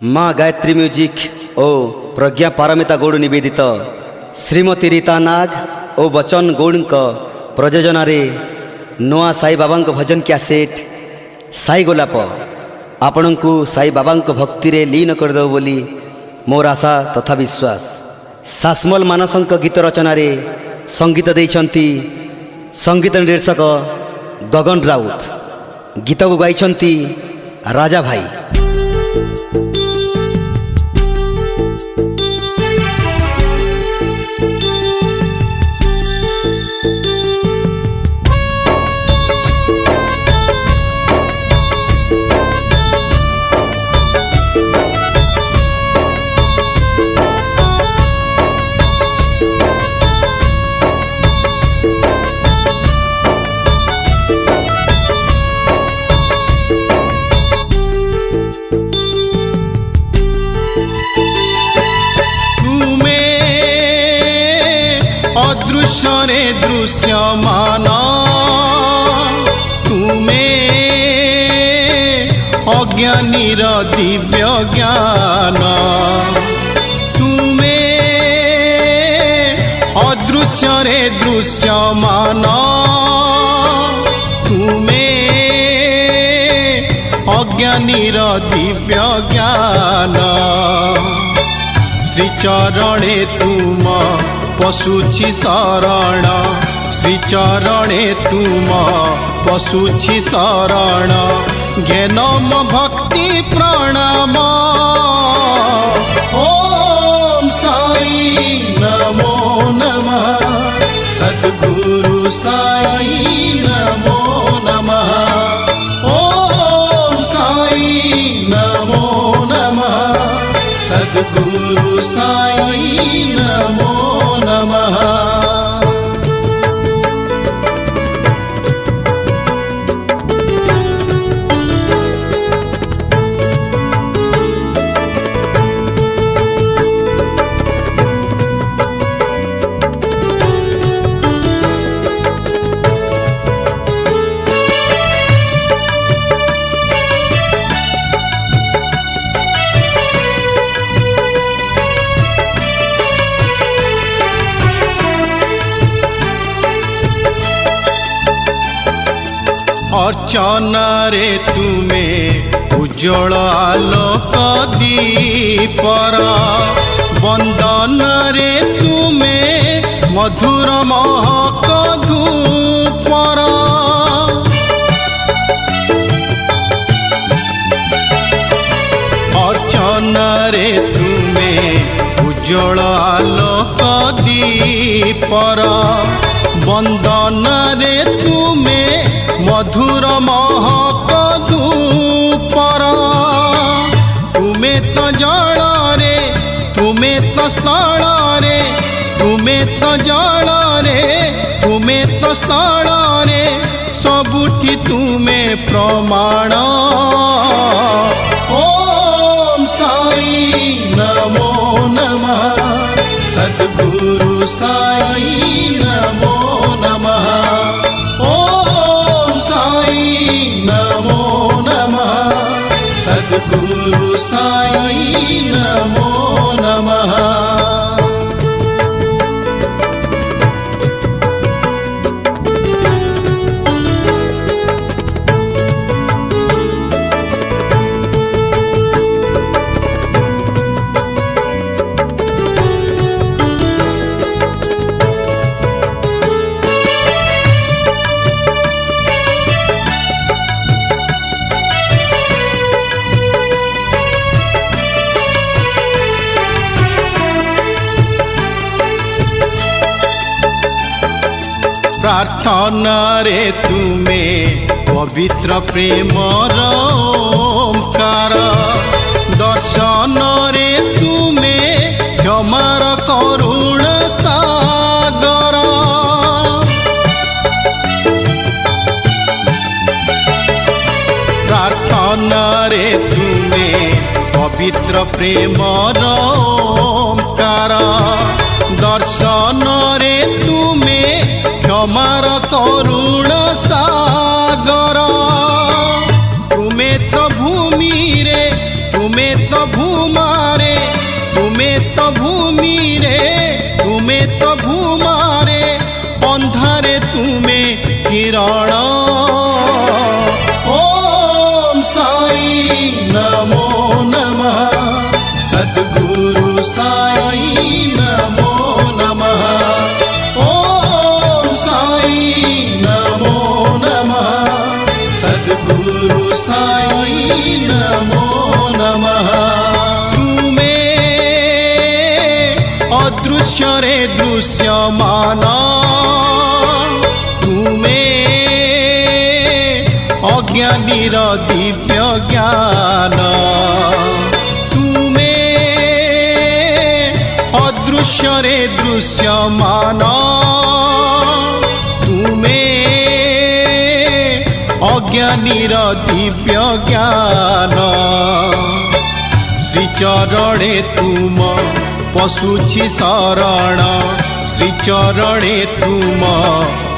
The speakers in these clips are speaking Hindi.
माँ गायत्री म्यूजिक ओ प्रज्ञा पारमिता गौड़ निवेदित श्रीमती रीता नाग ओ बचन गौड़ प्रयोजन नुआ साई बाबा भजन कैसेट साई गोलाप आपण को साई बाबा भक्ति रे लीन करदेव बोली मोर आशा तथा विश्वास। सासमल मानसंक गीत रचन संगीत देइछंती संगीत निर्देशक गगन राउत। गीत को गाइछंती राजा भाई। अदृश्य दृश्यमान तुमे अज्ञानीर दिव्य ज्ञान तुमे अदृश्य दृश्यमान तुमे अज्ञानीर दिव्य ज्ञान श्रीचरणे तुम पशुछि शरण श्रीचरणे तुम पशुछि शरण ज्ञानम भक्ति प्रणाम ओम साई नमो नमः सद्गुरु साई नमो नमः ओम साई नमो नमः सद्गुरु साई नमो नमः। अर्चन रे तुमे उज्जवल आलोक दीपर वंदन रे तुमे मधुर महक धूपर अर्चन रे तुमे उज्जवल आलोक दीपर वंदन रे तुमे मधुर महक धूपर तुमे तो जल रे तुमे तो स्थल रे तुमे तो जल रे तुमे तो स्थल रे सबुठी तुमे प्रमाण ओम साई नमो नमः सद्गुरु साई नमो नमः नमो नमः सद्गुरु साई नमो नमः। प्रार्थना रे तुमे पवित्र प्रेम ओंकार दर्शन रे तुमे क्षमार करुण सागर प्रार्थना रे तुमे पवित्र प्रेम ओंकार दर्शन रे तुमे क्षमार करुण सागर तुमे तो भूमि रे तुमे तो भूमारे तुमे तो भूमि रे तुमे तो भूमारे बंधारे तुमे किरण ओम साई नमो नमः सद्गुरु साई नमो नमः ओम साई नमो नमः सद्गुरु साई नमो नमः तुमे अदृश्य रे दृश्यमान तुमे अज्ञानीर दिव्य ज्ञान तुमे अदृश्य रे दृश्यमान तुमे अज्ञानीर दिव्य ज्ञान श्रीचरणे तुम पशुछि शरण श्रीचरणे तुम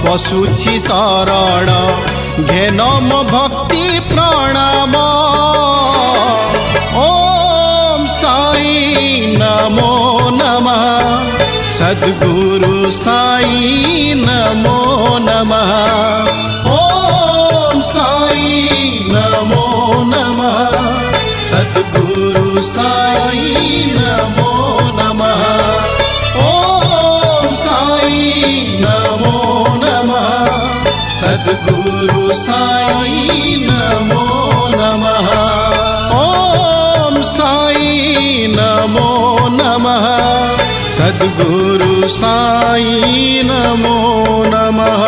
पशुछि शरण घेनम भक्ति प्रणाम ओम साई नमो नमः सद्गुरु साई नमो नमः ओम साई नमो नमः सद्गुरु साई नमो नमः ओम साई नमो नमः सद्गुरु साई नमो नमः ओम साई नमो नमः सद्गुरु साई नमो नमः।